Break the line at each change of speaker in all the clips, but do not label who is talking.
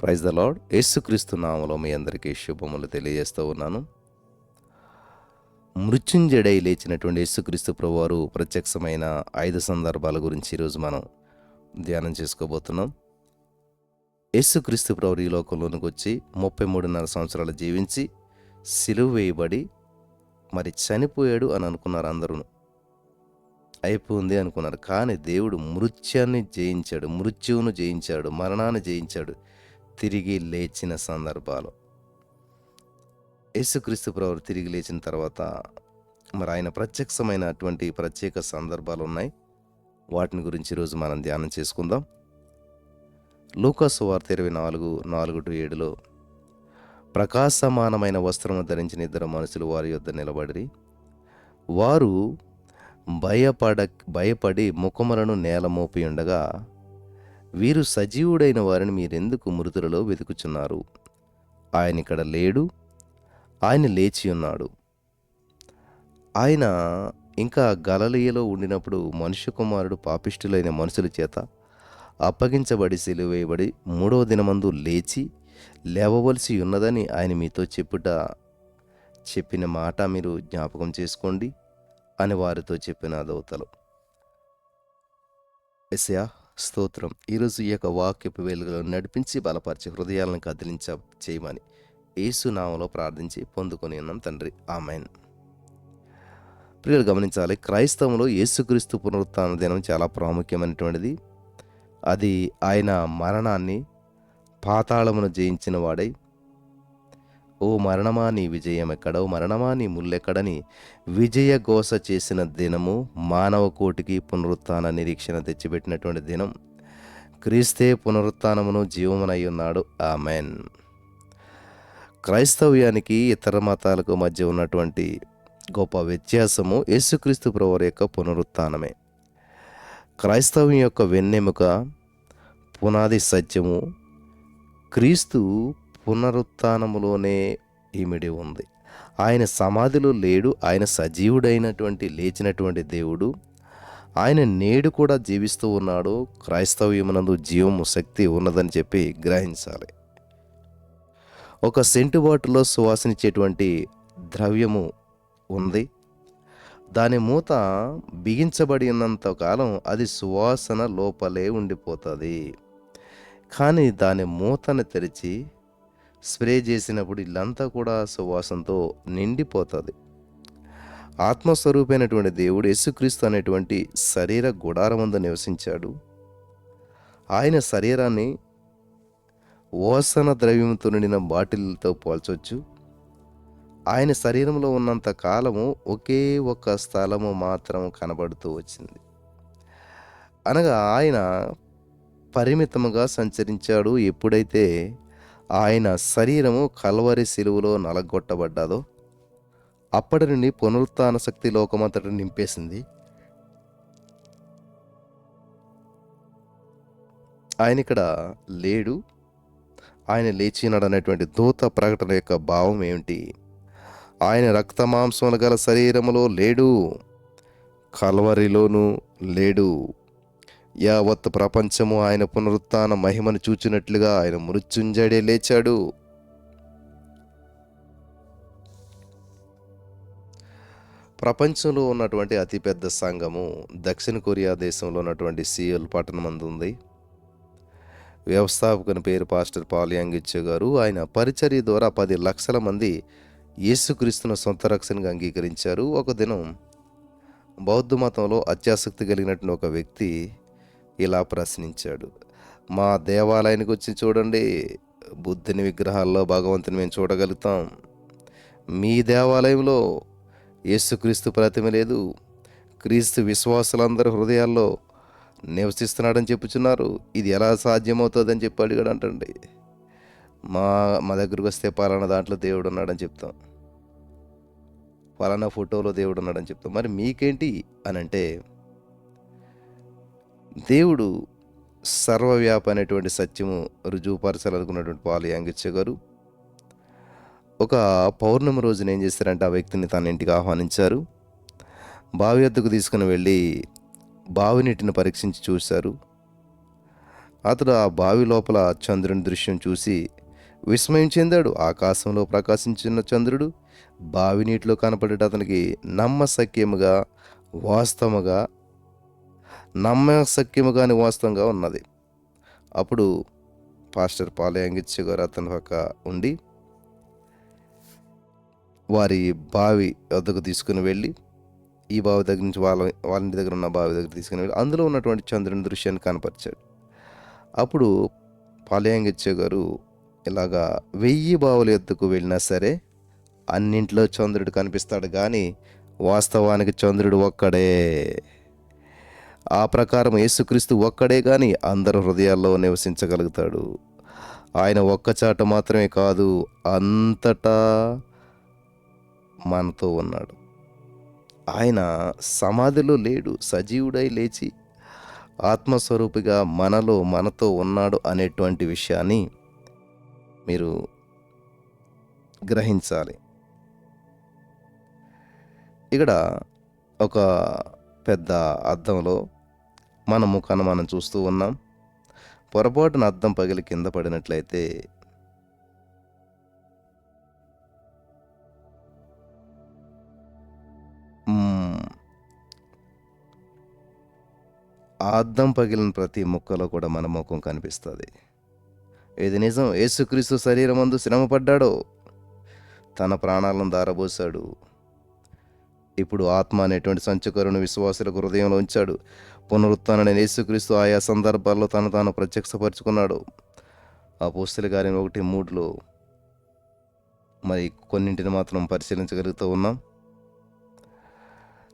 Praise the lord. యేసుక్రీస్తు నామములో మీ అందరికీ శుభములు తెలియజేస్తూ ఉన్నాను. మృత్యుంజయుడై లేచినటువంటి యేసుక్రీస్తు ప్రభువారు ప్రత్యక్షమైన 5 సందర్భాల గురించి ఈరోజు మనం ధ్యానం చేసుకోబోతున్నాం. యేసుక్రీస్తు ప్రభువు ఈ లోకంలోనికి వచ్చి 33.5 సంవత్సరాలు జీవించి సిలువ వేయబడి మరి చనిపోయాడు అని అనుకున్నారు అందరూ. అయిపోయింది అనుకున్నారు. కానీ దేవుడు మృత్యువును జయించాడు, మరణాన్ని జయించాడు. తిరిగి లేచిన సందర్భాలు, యేసుక్రీస్తు ప్రభువు తిరిగి లేచిన తర్వాత మరి ఆయన ప్రత్యక్షమైనటువంటి ప్రత్యేక సందర్భాలు ఉన్నాయి. వాటిని గురించి ఈరోజు మనం ధ్యానం చేసుకుందాం. లూకా సువార్త 24:4-7 ప్రకాశమానమైన వస్త్రము ధరించిన 2 మనుషులు వారి యొద్ద నిలబడిరి. వారు భయపడి ముఖములను నేల మోపి ఉండగా, వీరు సజీవుడైన వారిని మీరెందుకు మృతులలో వెతుకుచున్నారు? ఆయన ఇక్కడ లేడు, ఆయన లేచి ఉన్నాడు. ఆయన ఇంకా గలిలయలో ఉండినప్పుడు మనుష్య కుమారుడు పాపిష్ఠులైన మనుషుల చేత అప్పగించబడి సిలువ వేయబడి 3వ దినమందు లేవవలసి ఉన్నదని ఆయన మీతో చెప్పిన మాట మీరు జ్ఞాపకం చేసుకోండి అని వారితో చెప్పిన దూతలు. యేసయ్యా స్తోత్రం. ఈరోజు ఈ యొక్క వాక్యపు వెలుగులో నడిపించి బలపరిచి హృదయాలను చేయమని యేసు నామములో ప్రార్థించి పొందుకొని ఉన్నాం తండ్రి, ఆమేన్. ప్రియులు గమనించాలి, క్రైస్తవంలో యేసుక్రీస్తు పునరుత్థాన దినం చాలా ప్రాముఖ్యమైనటువంటిది. అది ఆయన మరణాన్ని, పాతాళమును జయించిన వాడై, ఓ మరణమా నీ విజయం ఎక్కడ, ఓ మరణమా నీ ముల్లెక్కడని విజయఘోష చేసిన దినము, మానవ కోటికి పునరుత్థాన నిరీక్షణ తెచ్చిపెట్టినటువంటి దినం. క్రీస్తే పునరుత్థానమును జీవమునై ఉన్నాడు, ఆమేన్. క్రైస్తవ్యానికి ఇతర మతాలకు మధ్య ఉన్నటువంటి గొప్ప వ్యత్యాసము యేసుక్రీస్తు ప్రభువు యొక్క పునరుత్థానమే. క్రైస్తవం యొక్క వెన్నెముక, పునాది సత్యము క్రీస్తు పునరుత్థానములోనే ఇమిడి ఉంది. ఆయన సమాధిలో లేడు, ఆయన సజీవుడైనటువంటి లేచినటువంటి దేవుడు. ఆయన నేడు కూడా జీవిస్తూ ఉన్నాడు. క్రైస్తవ్యమునందు జీవము, శక్తి ఉన్నదని చెప్పి గ్రహించాలి. ఒక సెంటు బాటిల్లో సువాసనిచ్చేటువంటి ద్రవ్యము ఉంది. దాని మూత బిగించబడి ఉన్నంత కాలం అది సువాసన లోపలే ఉండిపోతుంది. కానీ దాని మూతను తెరిచి స్ప్రే చేసినప్పుడు ఇల్లంతా కూడా సువాసనతో నిండిపోతుంది. ఆత్మస్వరూపైనటువంటి దేవుడు యేసుక్రీస్తు అనేటువంటి శరీర గుడారమందు నివసించాడు. ఆయన శరీరాన్ని వాసన ద్రవ్యంతో నిండిన బాటిల్తో పోల్చొచ్చు. ఆయన శరీరంలో ఉన్నంత కాలము ఒకే ఒక్క స్థలము మాత్రం కనబడుతూ వచ్చింది. అనగా ఆయన పరిమితముగా సంచరించాడు. ఎప్పుడైతే ఆయన శరీరము కల్వరి సిలువలో నలగొట్టబడ్డాదో అప్పటి నుండి పునరుత్థాన శక్తి లోకమంతటా నింపేసింది. ఆయన ఇక్కడ లేడు, ఆయన లేచినాడు అనేటువంటి దూత ప్రకటన యొక్క భావం ఏమిటి? ఆయన రక్తమాంసములు గల శరీరములో లేడు, కల్వరిలోనూ లేడు. యావత్ ప్రపంచము ఆయన పునరుత్థాన మహిమను చూచినట్లుగా ఆయన మృత్యుంజయుడే లేచాడు. ప్రపంచంలో ఉన్నటువంటి అతిపెద్ద సంఘము దక్షిణ కొరియా దేశంలో ఉన్నటువంటి సియోల్ పట్టణమందు ఉంది. వ్యవస్థాపకుని పేరు పాస్టర్ పాల్ యాంగిచ్చో గారు. ఆయన పరిచర్య ద్వారా 10 లక్షల మంది యేసుక్రీస్తును సొంత రక్షణగా అంగీకరించారు. ఒక దినం బౌద్ధ మతంలో అత్యాసక్తి కలిగినటువంటి ఒక వ్యక్తి ఇలా ప్రశ్నించాడు, మా దేవాలయానికి వచ్చి చూడండి, బుద్ధుని విగ్రహాల్లో భగవంతుని మేము చూడగలుగుతాం. మీ దేవాలయంలో యేసుక్రీస్తు ప్రతిమ లేదు, క్రీస్తు విశ్వాసులందరూ హృదయాల్లో నివసిస్తున్నాడని చెప్పుచున్నారు. ఇది ఎలా సాధ్యమవుతుందని చెప్పి అడిగాడు అంటండి. మా దగ్గరకు వస్తే పలానా దాంట్లో దేవుడు ఉన్నాడని చెప్తాం, పలానా ఫోటోలో దేవుడు ఉన్నాడని చెప్తాం. మరి మీకేంటి అని అంటే, దేవుడు సర్వవ్యాపి అనేటువంటి సత్యము రుజువుపరచాలనుకున్నటువంటి పాల్ యాంగిచ్చో గారు ఒక పౌర్ణమి రోజున ఏం చేశారంటే, ఆ వ్యక్తిని తన ఇంటికి ఆహ్వానించారు. బావి వద్దకు తీసుకుని వెళ్ళి బావి నీటిని పరీక్షించి చూశారు. అతడు ఆ బావి లోపల చంద్రుని దృశ్యం చూసి విస్మయం చెందాడు. ఆకాశంలో ప్రకాశించిన చంద్రుడు బావి నీటిలో కనపడేట అతనికి వాస్తవముగా నమ్మశక్యముగాని వాస్తవంగా ఉన్నది. అప్పుడు పాస్టర్ పాలయాంగిత్య గారు అతని పక్క ఉండి వారి బావి వద్దకు తీసుకుని వెళ్ళి, ఈ బావి దగ్గర నుంచి వాళ్ళ ఇంటి దగ్గర ఉన్న బావి దగ్గర తీసుకుని వెళ్ళి అందులో ఉన్నటువంటి చంద్రుని దృశ్యాన్ని కనపరిచాడు. అప్పుడు పాలయాంగిత్య గారు ఇలాగా 1000 బావుల ఎద్దుకు వెళ్ళినా సరే అన్నింట్లో చంద్రుడు కనిపిస్తాడు, కానీ వాస్తవానికి చంద్రుడు ఒక్కడే. ఆ ప్రకారం యేసుక్రీస్తు ఒక్కడే కానీ అందరి హృదయాల్లో నివసించగలుగుతాడు. ఆయన ఒక్కచాట మాత్రమే కాదు, అంతటా మనతో ఉన్నాడు. ఆయన సమాధిలో లేడు, సజీవుడై లేచి ఆత్మస్వరూపిగా మనతో ఉన్నాడు అనేటువంటి విషయాన్ని మీరు గ్రహించాలి. ఇక్కడ ఒక పెద్ద అద్దంలో మన ముఖాన్ని మనం చూస్తూ ఉన్నాం. పొరపాటున అద్దం పగిలి కింద పడినట్లయితే ఆ అద్దం పగిలిన ప్రతి ముక్కలో కూడా మన ముఖం కనిపిస్తుంది. ఇది నిజం. యేసుక్రీస్తు శరీరమందు శ్రమపడ్డాడో, తన ప్రాణాలను దారబోసాడు. ఇప్పుడు ఆత్మ అనేటువంటి సంచుకరుని విశ్వాసులకు హృదయంలో ఉంచాడు. పునరుత్థానమైన యేసుక్రీస్తు ఆయా సందర్భాల్లో తాను ప్రత్యక్షపరుచుకున్నాడు. అపోస్తలుల కార్యం 1:3లో మరి కొన్నింటిని మాత్రం పరిశీలించగలుగుతూ ఉన్నాం.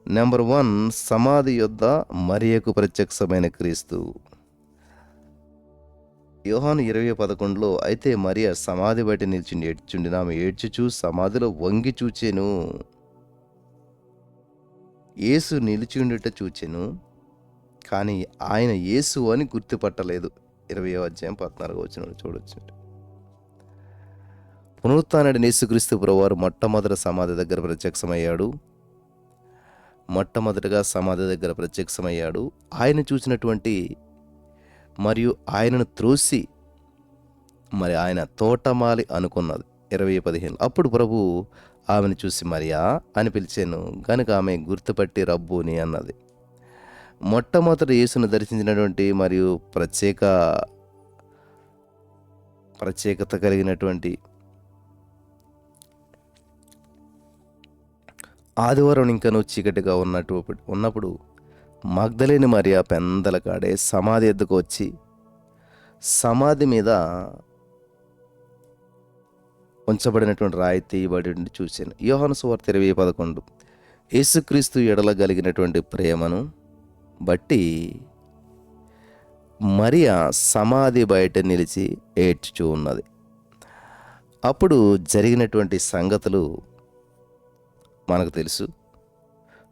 నెంబర్ 1, సమాధి యొద్ద మరియకు ప్రత్యక్షమైన క్రీస్తు. యోహాను 20:11లో అయితే మరియ సమాధి బయట నిలిచి ఏడ్చుండి ఆమె ఏడ్చుచూ సమాధిలో వంగి చూచెను. యేసు నిలిచిండుట చూచెను, కానీ ఆయన యేసు అని గుర్తుపట్టలేదు. 20వ అధ్యాయం 14వ వచనం చూడొచ్చు. పునరుత్థానుడైన యేసుక్రీస్తు ప్రభువారు మొట్టమొదట సమాధి దగ్గర ప్రత్యక్షమయ్యాడు. ఆయన చూసినటువంటి మరియు ఆయనను త్రోసి మరి ఆయన తోటమాలి అనుకున్నది. 20:15 అప్పుడు ప్రభు ఆమెను చూసి మరియా అని పిలిచాను, కనుక ఆమె గుర్తుపట్టి రబ్బూని అన్నది. మొట్టమొదట యేసును దర్శించినటువంటి మరియు ప్రత్యేకత కలిగినటువంటి ఆదివారం ఇంకనూ చీకటిగా ఉన్నప్పుడు మగ్దలేని మరియా పెందలకాడే సమాధి ఎద్దుకు వచ్చి సమాధి మీద ఉంచబడినటువంటి రాయి తీయబడి చూశాను. యోహాను సువార్త 20:11 యేసుక్రీస్తు ఎడల కలిగినటువంటి ప్రేమను బట్టి మరియా సమాధి బయట నిలిచి ఏడ్చుచూ ఉన్నది. అప్పుడు జరిగినటువంటి సంగతులు మనకు తెలుసు.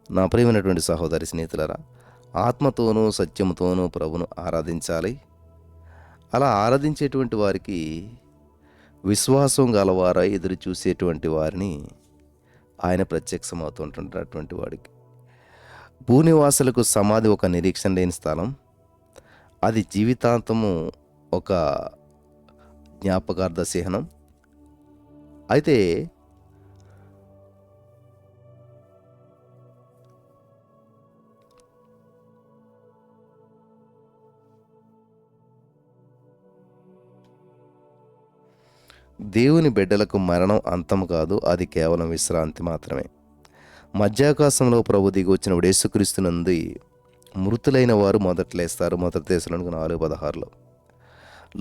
నా ప్రియమైనటువంటి సహోదరి స్నేహితులారా, ఆత్మతోనూ సత్యముతోనూ ప్రభును ఆరాధించాలి. అలా ఆరాధించేటువంటి వారికి, విశ్వాసం గలవారై ఎదురు చూసేటువంటి వారిని ఆయన ప్రత్యక్షమవుతుంటున్నటువంటి వాడికి. భూనివాసులకు సమాధి ఒక నిరీక్షణ లేని స్థలం. అది జీవితాంతము ఒక జ్ఞాపకార్థ చిహ్నం. అయితే దేవుని బిడ్డలకు మరణం అంతం కాదు, అది కేవలం విశ్రాంతి మాత్రమే. మధ్యాకాశంలో ప్రభు దిగి వచ్చినప్పుడు యేసుక్రీస్తునందు మృతులైన వారు మొదట లేస్తారు. 1 తెస్సలోనికైయులు 4:16లో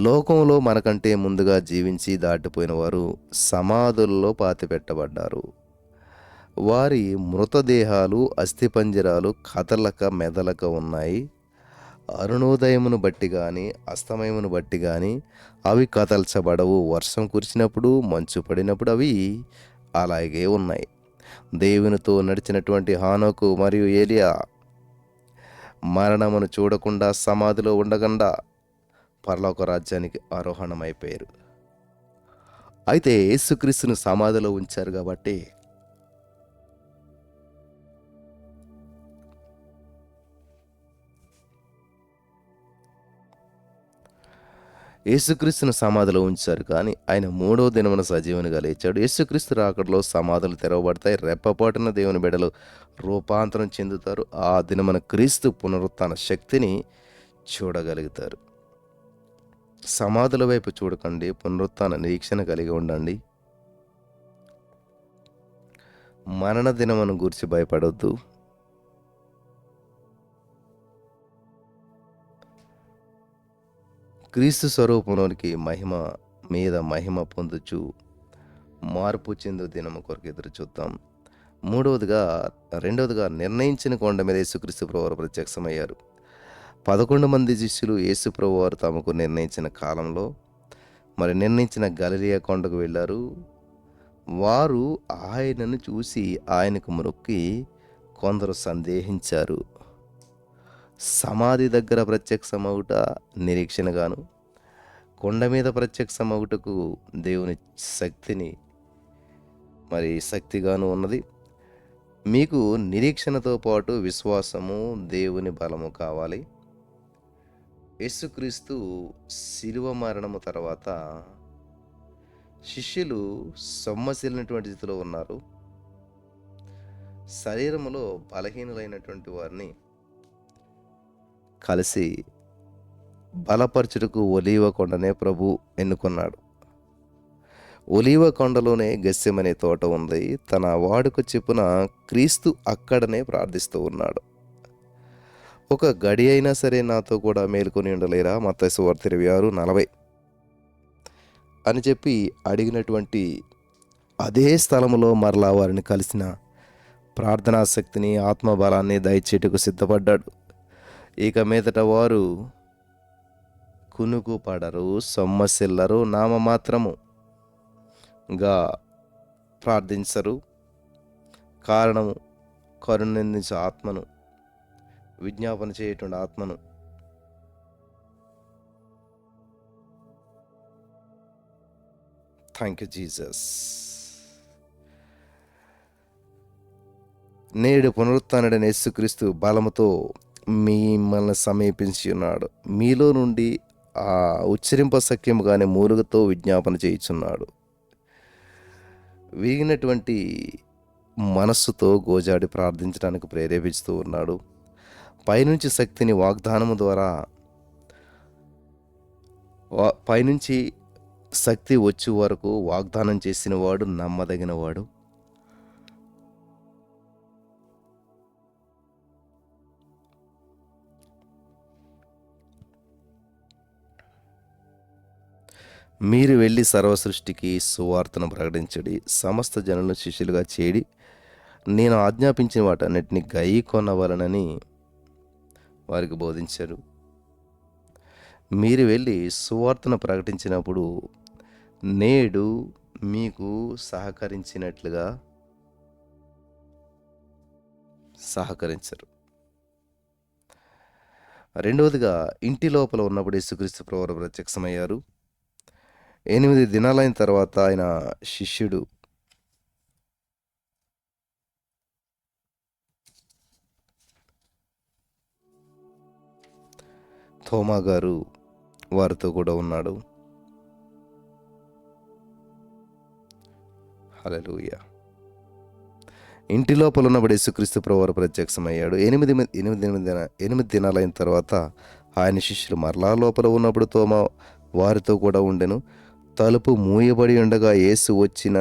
లోకంలో మనకంటే ముందుగా జీవించి దాటిపోయిన వారు సమాధుల్లో పాతిపెట్టబడ్డారు. వారి మృతదేహాలు అస్థిపంజరాలు కదలక మెదలక ఉన్నాయి. అరుణోదయమును బట్టి కానీ అస్తమయమును బట్టి కానీ అవి కదల్చబడవు. వర్షం కురిసినప్పుడు, మంచు పడినప్పుడు అవి అలాగే ఉన్నాయి. దేవునితో నడిచినటువంటి హానోకు మరియు ఏలియా మరణమును చూడకుండా సమాధిలో ఉండకుండా పరలోక రాజ్యానికి ఆరోహణమైపోయారు. అయితే యేసుక్రీస్తును సమాధిలో ఉంచారు కాబట్టి యేసుక్రీస్తును సమాధిలో ఉంచారు, కానీ ఆయన 3వ దినమున సజీవునిగా లేచాడు. యేసుక్రీస్తు రాకడలో సమాధులు తెరవబడతాయి. రెప్పపాటున దేవుని బిడ్డలు రూపాంతరం చెందుతారు. ఆ దినమున క్రీస్తు పునరుత్థాన శక్తిని చూడగలుగుతారు. సమాధుల వైపు చూడకండి, పునరుత్థాన నిరీక్షణ కలిగి ఉండండి. మరణ దినమును గూర్చి భయపడొద్దు. క్రీస్తు స్వరూపంలోనికి మహిమ మీద మహిమ పొందుచు మార్పు చెందు దినము కొరకు ఎదురు చూద్దాం. రెండవదిగా నిర్ణయించిన కొండ మీద యేసుక్రీస్తు ప్రభువారు ప్రత్యక్షమయ్యారు. 11 మంది శిష్యులు యేసు ప్రభువారు తమకు నిర్ణయించిన కాలంలో నిర్ణయించిన గలిలయ కొండకు వెళ్ళారు. వారు ఆయనను చూసి ఆయనకు మొక్కి కొందరు సందేహించారు. సమాధి దగ్గర ప్రత్యక్షమవుట నిరీక్షణగాను, కొండ మీద ప్రత్యక్షమవుటకు దేవుని శక్తిగాను ఉన్నది. మీకు నిరీక్షణతో పాటు విశ్వాసము, దేవుని బలము కావాలి. యేసుక్రీస్తు శిలువ మరణము తర్వాత శిష్యులు సొమ్మసిల్లినటువంటి స్థితిలో ఉన్నారు. శరీరములో బలహీనులైనటువంటి వారిని కలిసి బలపరచుటకు ఒలీవ కొండనే ప్రభు ఎన్నుకున్నాడు. ఒలీవ కొండలోనే గెస్సెమనే తోట ఉంది. తన వాడుక చెప్పున క్రీస్తు అక్కడనే ప్రార్థిస్తూ ఉన్నాడు. ఒక గడి అయినా సరే నాతో కూడా మేలుకొని ఉండలేరా? మత్తయి సువార్త 26:40 అని చెప్పి అడిగినటువంటి అదే స్థలములో మరలా వారిని కలిసిన ప్రార్థనా శక్తిని, ఆత్మబలాన్ని దయచేటుకు సిద్ధపడ్డాడు. ఇక మీదట వారు కునుకు పడరు, సొమ్మసిల్లరు, నామమాత్రముగా ప్రార్థించరు. కారణము కరుణించే ఆత్మను, విజ్ఞాపన చేయటువంటి ఆత్మను థ్యాంక్ యూ జీసస్. నేడు పునరుత్థానుడైన యేసుక్రీస్తు బలముతో మిమ్మల్ని సమీపించి ఉన్నాడు. మీలో నుండి ఆ ఉచ్చరింప సఖ్యము కానీ మూలుగతో విజ్ఞాపన చేయుచున్నాడు. విరిగినటువంటి మనస్సుతో గోజాడి ప్రార్థించడానికి ప్రేరేపిస్తూ ఉన్నాడు. పైనుంచి శక్తిని వాగ్దానము ద్వారా పైనుంచి శక్తి వచ్చే వరకు వాగ్దానం చేసిన వాడు నమ్మదగిన వాడు. మీరు వెళ్ళి సర్వసృష్టికి సువార్తను ప్రకటించడి, సమస్త జనులను శిష్యులుగా చేడి, నేను ఆజ్ఞాపించిన వాటన్నిటిని గైకొనవలనని వారికి బోధించారు. మీరు వెళ్ళి సువార్తను ప్రకటించినప్పుడు నేడు మీకు సహకరించినట్లుగా సహకరించరు. రెండవదిగా, ఇంటి లోపల ఉన్నప్పుడు యేసుక్రీస్తు ప్రభువారు ప్రత్యక్షమయ్యారు. 8 దినాలైన తర్వాత ఆయన శిష్యుడు తోమా గారు వారితో కూడా ఉన్నాడు. హల్లెలూయా. ఇంటి లోపల ఉన్నప్పుడు యేసుక్రీస్తు ప్రభువారు ప్రత్యక్షమయ్యాడు. 8 దినాలైన తర్వాత ఆయన శిష్యులు మరలా లోపల ఉన్నప్పుడు తోమా వారితో కూడా ఉండెను. తలుపు మూయబడి ఉండగా యేసు వచ్చిన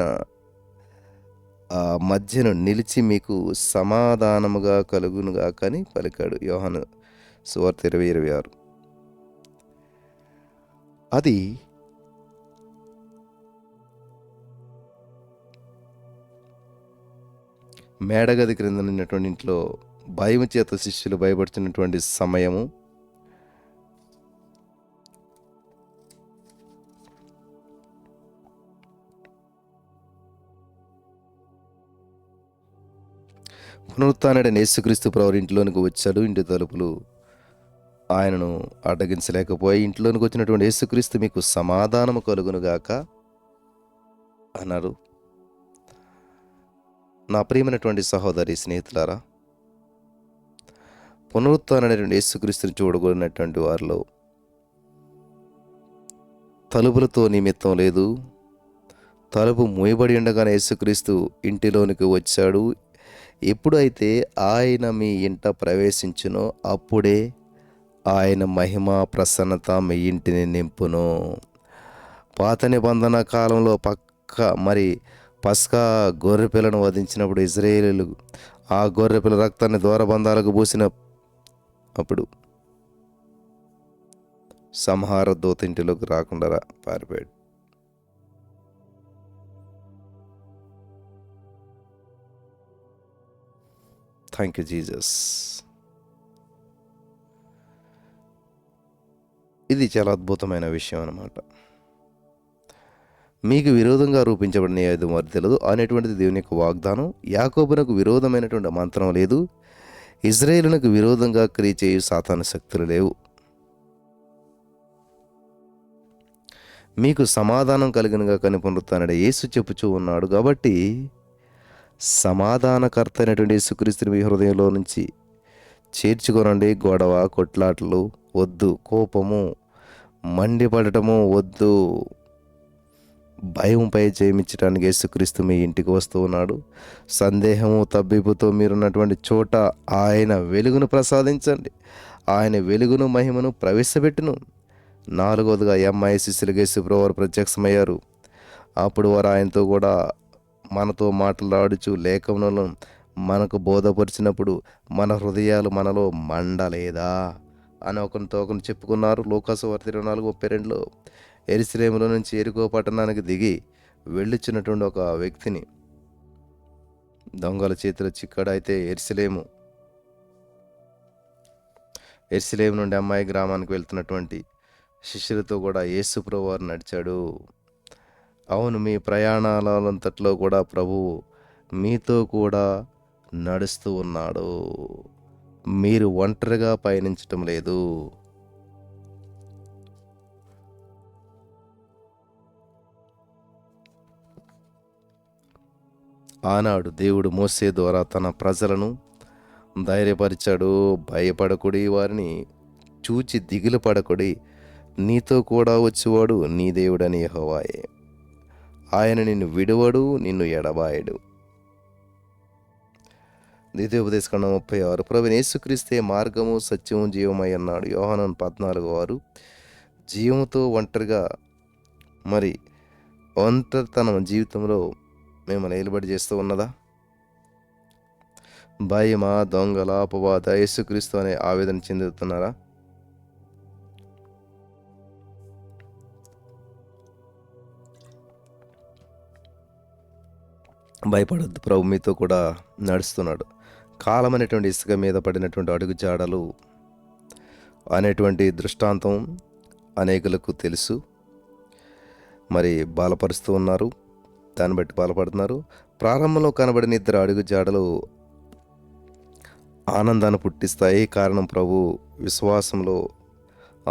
మధ్యను నిలిచి మీకు సమాధానముగా కలుగునుగా అని పలికాడు. యోహాను సువార్త 20:26. అది మేడగది క్రింద ఉన్నటువంటి ఇంట్లో భయము చేత శిష్యులు భయపడుతున్నటువంటి సమయము. పునరుత్థానుడైన యేసుక్రీస్తు ప్రభువారు ఇంట్లోనికి వచ్చాడు. ఇంటి తలుపులు ఆయనను అడ్డగించలేకపోయి ఇంట్లోనికి వచ్చినటువంటి యేసుక్రీస్తు మీకు సమాధానము కలుగునుగాక అన్నారు. నా ప్రియమైనటువంటి సహోదరి స్నేహితులారా, పునరుత్థానుడైన యేసుక్రీస్తుని చూడగలిగినటువంటి వారిలో తలుపులతో నిమిత్తం లేదు. తలుపు మూయబడి ఉండగానే యేసుక్రీస్తు ఇంటిలోనికి వచ్చాడు. ఎప్పుడైతే ఆయన మీ ఇంట ప్రవేశించునో అప్పుడే ఆయన మహిమ ప్రసన్నత మీ ఇంటిని నింపును. పాత నిబంధన కాలంలో పస్కా గొర్రెపిల్లను వధించినప్పుడు ఇజ్రాయేలీలు ఆ గొర్రెపిల్ల రక్తాన్ని ద్వారబంధాలకు పూసిన అప్పుడు సంహార దూత ఇంటిలోకి రాకుండా పారిపోయాడు. Thank you Jesus. ఇది చాలా అద్భుతమైన విషయం అన్నమాట. మీకు విరోధంగా రూపించబడిన ఆయుధం వారు తెలియదు అనేటువంటిది దేవుని యొక్క వాగ్దానం. యాకోబునకు విరోధమైనటువంటి మంత్రం లేదు. ఇజ్రాయేలునకు విరోధంగా క్రియ చేయు సాతాను శక్తులు లేవు. మీకు సమాధానం కలిగినగా కని పునరుత్థానుడైన యేసు చెప్పుచూ ఉన్నాడు. కాబట్టి సమాధానకర్త అయినటువంటి యేసుక్రీస్తుని మీ హృదయంలో నుంచి చేర్చుకొనండి. గొడవ కొట్లాటలు వద్దు, కోపము మండిపడటము వద్దు. భయంపై జయమిచ్చడానికి యేసుక్రీస్తు మీ ఇంటికి వస్తూ ఉన్నాడు. సందేహము తబ్బిబ్బుతో మీరున్నటువంటి చోట ఆయన వెలుగును ప్రసాదించండి. ఆయన వెలుగును మహిమను ప్రవేశపెట్టును. 4వదిగా అమ్మాయి శిష్యులకు యేసుప్రభువు వారు ప్రత్యక్షమయ్యారు. అప్పుడు వారు ఆయనతో కూడా మనతో మాట్లాడుచు లేఖనములను మనకు బోధపరిచినప్పుడు మన హృదయాలు మనలో మండలేదా అని ఒకరితో ఒకరు చెప్పుకున్నారు. లూకాసు వార్త 24:32లో యెరూషలేములో నుంచి యెరికో పట్టణానికి దిగి వెళ్ళుచున్నటువంటి ఒక వ్యక్తిని దొంగల చేతిలో చిక్కాడు. అయితే యెరూషలేము నుండి అమ్మాయి గ్రామానికి వెళ్తున్నటువంటి శిష్యులతో కూడా యేసు ప్రభువు వారు నడిచాడు. అవును, మీ ప్రయాణాలంతట్లో కూడా ప్రభువు మీతో కూడా నడుస్తూ ఉన్నాడు. మీరు ఒంటరిగా పయనించటం లేదు. ఆనాడు దేవుడు మోసే ద్వారా తన ప్రజలను ధైర్యపరిచాడు. భయపడకుడి, వారిని చూచి దిగులు పడకుడి, నీతో కూడా వచ్చేవాడు నీ దేవుడని యెహోవాయే. ఆయన నిన్ను విడువడు, నిన్ను ఎడబాయడు. ద్వితీయోపదేశకాండం 36. ప్రభువైన యేసుక్రీస్తే మార్గము సత్యము జీవమై అన్నాడు. యోహాను 14:6. జీవంతో ఒంటరిగా ఒంటరితనం జీవితంలో మిమ్మల్ని ఏలుబడి చేస్తూ ఉన్నదా? భయమా, దొంగల, అపవాద, యేసుక్రీస్తు అనే ఆవేదన చెందుతున్నారా? భయపడొద్దు, ప్రభు మీతో కూడా నడుస్తున్నాడు. కాలం అనేటువంటి ఇసుక మీద పడినటువంటి అడుగు జాడలు అనేటువంటి దృష్టాంతం అనేకులకు తెలుసు. బలపరుస్తూ ఉన్నారు, దాన్ని బట్టి బలపడుతున్నారు. ప్రారంభంలో కనబడిన 2 అడుగు జాడలు ఆనందాన్ని పుట్టిస్తాయి. కారణం ప్రభు విశ్వాసంలో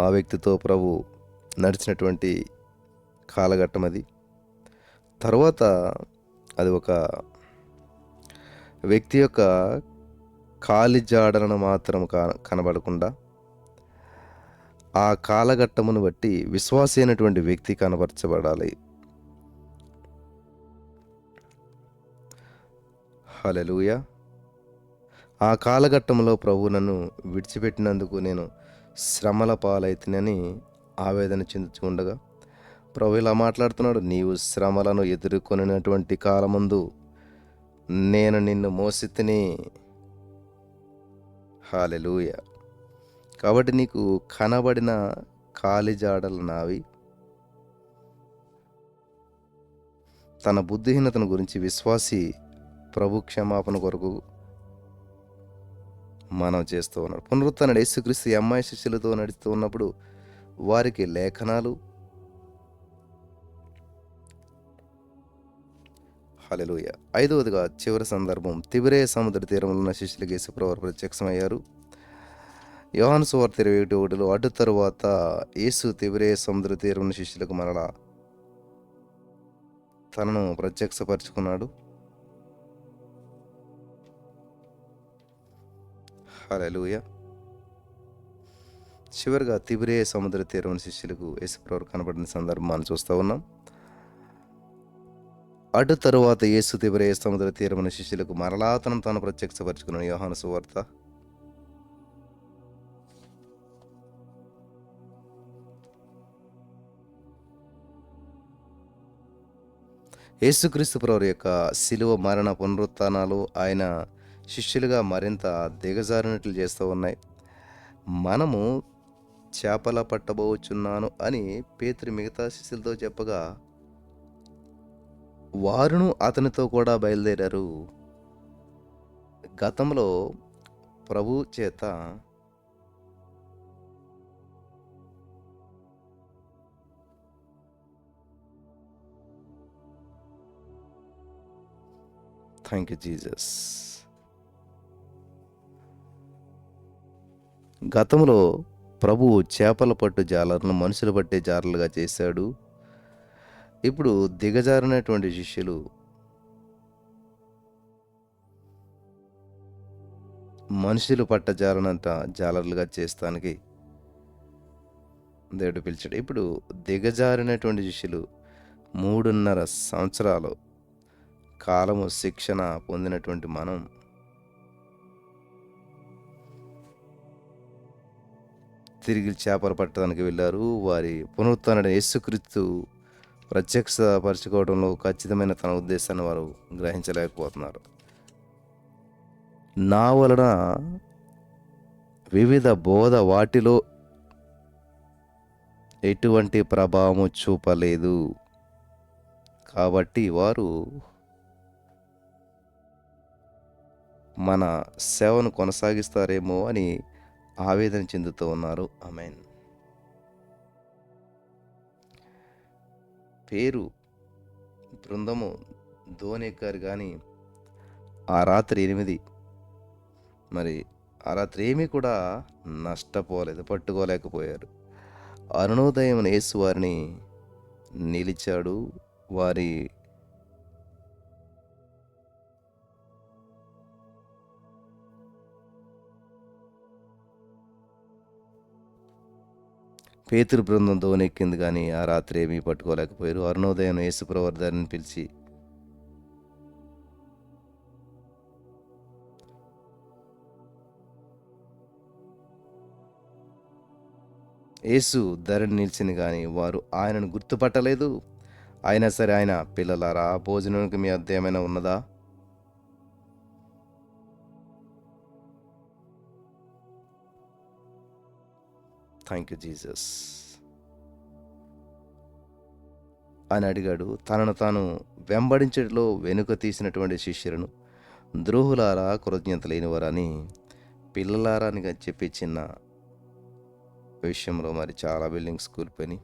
ఆ వ్యక్తితో ప్రభు నడిచినటువంటి కాలఘట్టం అది. తర్వాత అది ఒక వ్యక్తి యొక్క కాలి జాడలను మాత్రం కనబడకుండా ఆ కాలఘట్టమును బట్టి విశ్వాసి అయినటువంటి వ్యక్తి కనబరచబడాలి. హల్లెలూయా. ఆ కాలఘట్టంలో ప్రభు నన్ను విడిచిపెట్టినందుకు నేను శ్రమల పాలైతినని ఆవేదన చెందుతూ ఉండగా ప్రభు ఇలా మాట్లాడుతున్నాడు. నీవు శ్రమలను ఎదుర్కొనినటువంటి కాలమందు నేను నిన్ను మోసితిని. హల్లెలూయా. కాబట్టి నీకు కనబడిన కాలిజాడలు నావి. తన బుద్ధిహీనతను గురించి విశ్వాసి ప్రభు క్షమాపణ కొరకు మనం చేస్తూ ఉన్నాడు. పునరుత్థానుడైన యేసుక్రీస్తు ఈ అమ్మాయి శిష్యులతో నడుస్తూ ఉన్నప్పుడు వారికి లేఖనాలు, హల్లెలూయా. 5వదిగా చివరి సందర్భం, తిబిరే సముద్ర తీరంలో ఉన్న శిష్యులకు యేసుప్రభువు ప్రత్యక్షమయ్యారు. యోహాను సువార్త 21:1లో అటు తరువాత యేసు తిబిరే సముద్ర తీరం శిష్యులకు మరలా తనను ప్రత్యక్షపరుచుకున్నాడు. హల్లెలూయా. చివరిగా తిబిరే సముద్ర తీరం శిష్యులకు యేసుప్రభు కనబడిన సందర్భం మనం చూస్తూ ఉన్నాం. అటు తరువాత యేసు తిబిరే సముద్ర తీరమున శిష్యులకు మరలా తాను ప్రత్యక్షపరచుకున్న యోహాను సువార్త యేసుక్రీస్తు ప్రభువు యొక్క శిలువ మరణ పునరుత్థానాలు ఆయన శిష్యులుగా మరింత దిగజారినట్లు చేస్తూ ఉన్నాయి. మనము చేపల పట్టబోచున్నాను అని పేతురు మిగతా శిష్యులతో చెప్పగా వారును అతనితో కూడా బయలుదేరారు. గతంలో ప్రభు చేత థ్యాంక్ యూ జీసస్. గతంలో ప్రభువు చేపల పట్టు జాలర్లను మనుషులు పట్టే జాలర్లుగా చేశాడు. ఇప్పుడు దిగజారినటువంటి శిష్యులు మనుషులు పట్ట జాలర్లుగా చేస్తానికి దేవుడు పిలిచాడు. ఇప్పుడు దిగజారినటువంటి శిష్యులు 3.5 సంవత్సరాలు కాలము శిక్షణ పొందినటువంటి మనం తిరిగి చేపలు పట్టడానికి వెళ్ళారు. వారి పునరుత్థాన యేసుక్రీస్తు ప్రత్యక్షపరచుకోవడంలో ఖచ్చితమైన తన ఉద్దేశాన్ని వారు గ్రహించలేకపోతున్నారు. నా వలన వివిధ బోధ వాటిలో ఎటువంటి ప్రభావము చూపలేదు కాబట్టి వారు మన సేవను కొనసాగిస్తారేమో అని ఆవేదన చెందుతూ ఉన్నారు. ఆమేన్. పేరు బృందము ధోని ఎక్కారు కానీ ఆ రాత్రి 8 మరి ఆ రాత్రి ఏమీ కూడా నష్టపోలేదు, పట్టుకోలేకపోయారు. అరుణోదయం యేసు వారిని నిలిచాడు. వారి పేతురు బృందం ధోనెక్కింది కానీ ఆ రాత్రి ఏమీ పట్టుకోలేకపోయారు. అరుణోదయం యేసుప్రవర్ధని పిలిచి యేసు ధరణి నిలిచింది కానీ వారు ఆయనను గుర్తుపట్టలేదు. అయినా సరే ఆయన, పిల్లలారా, భోజనానికి మీ వద్ద ఏమైనా ఉన్నదా? థ్యాంక్ యూ జీసస్ అని అడిగాడు. తనను తాను వెంబడించడంలో వెనుక తీసినటువంటి శిష్యులను ద్రోహులారా, కృతజ్ఞత లేనివారని, పిల్లలారా అని చెప్పి చిన్న విషయంలో మరి చాలా బిల్డింగ్స్ కూలిపోయినాయి.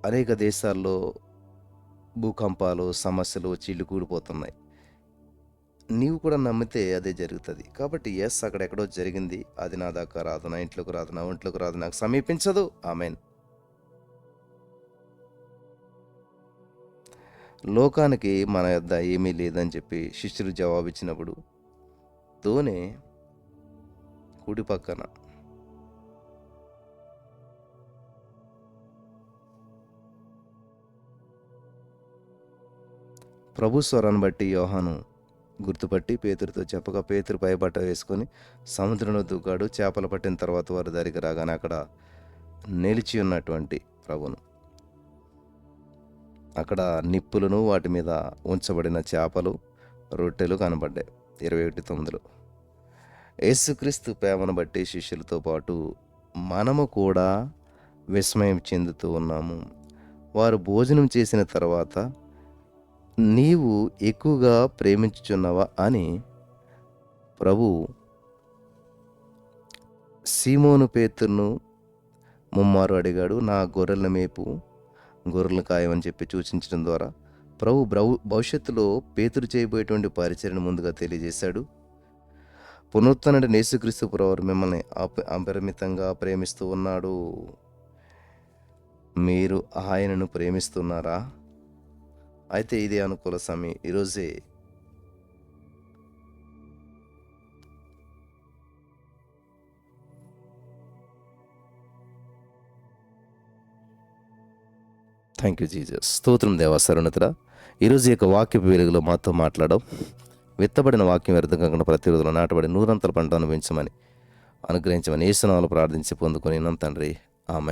అనేక దేశాల్లో భూకంపాలు, సమస్యలు వచ్చి ఇల్లు కూలిపోతున్నాయి. నీవు కూడా నమ్మితే అదే జరుగుతుంది. కాబట్టి అక్కడ ఎక్కడో జరిగింది, అది నా దాకా రాదు, నా ఇంట్లోకి రాదు, నా ఒంట్లోకి రాదు, నాకు సమీపించదు. ఆమేన్. లోకానికి మన యొద్ద ఏమీ లేదని చెప్పి శిష్యులు జవాబిచ్చినప్పుడు ధోని కుడి పక్కన ప్రభు స్వరాన్ని బట్టి యోహాను గుర్తుపట్టి పేతురుతో చెప్పగా పేతురు పైబట్ట వేసుకొని సముద్రంలో దూకాడు. చేపలు పట్టిన తర్వాత వారి దారికి రాగానే అక్కడ నిలిచి ఉన్నటువంటి ప్రభును, అక్కడ నిప్పులను, వాటి మీద ఉంచబడిన చేపలు, రొట్టెలు కనబడ్డాయి. 21:9. యేసుక్రీస్తు ప్రేమను బట్టి శిష్యులతో పాటు మనము కూడా విస్మయం చెందుతూ ఉన్నాము. వారు భోజనం చేసిన తర్వాత నీవు ఎక్కువగా ప్రేమించుచున్నావా అని ప్రభు సీమోను పేతురును ముమ్మారు అడిగాడు. నా గొర్రెల మేపు, గొర్రెలు కాయమని చెప్పి సూచించడం ద్వారా ప్రభు భవిష్యత్తులో పేతురు చేయబోయేటువంటి పరిచర్యను ముందుగా తెలియజేశాడు. పునరుత్థానుడైన యేసుక్రీస్తు ప్రభువు మిమ్మల్ని అపరిమితంగా ప్రేమిస్తూ ఉన్నాడు. మీరు ఆయనను ప్రేమిస్తున్నారా? అయితే ఇదే అనుకూల సమయం. ఈరోజే థ్యాంక్ యూ జీసస్. స్తోత్రం దేవా సర్వోన్నతుడా. ఈరోజు ఈ యొక్క వాక్యపు వెలుగులో మాతో మాట్లాడడం, విత్తబడిన వాక్యం వ్యర్థం కాకుండా ప్రతి రోజులో నాటబడి నూరంతల పంట అనుభవించమని అనుగ్రహించమని యేసు నామములో ప్రార్థించి పొందుకొని తండ్రి. ఆమేన్.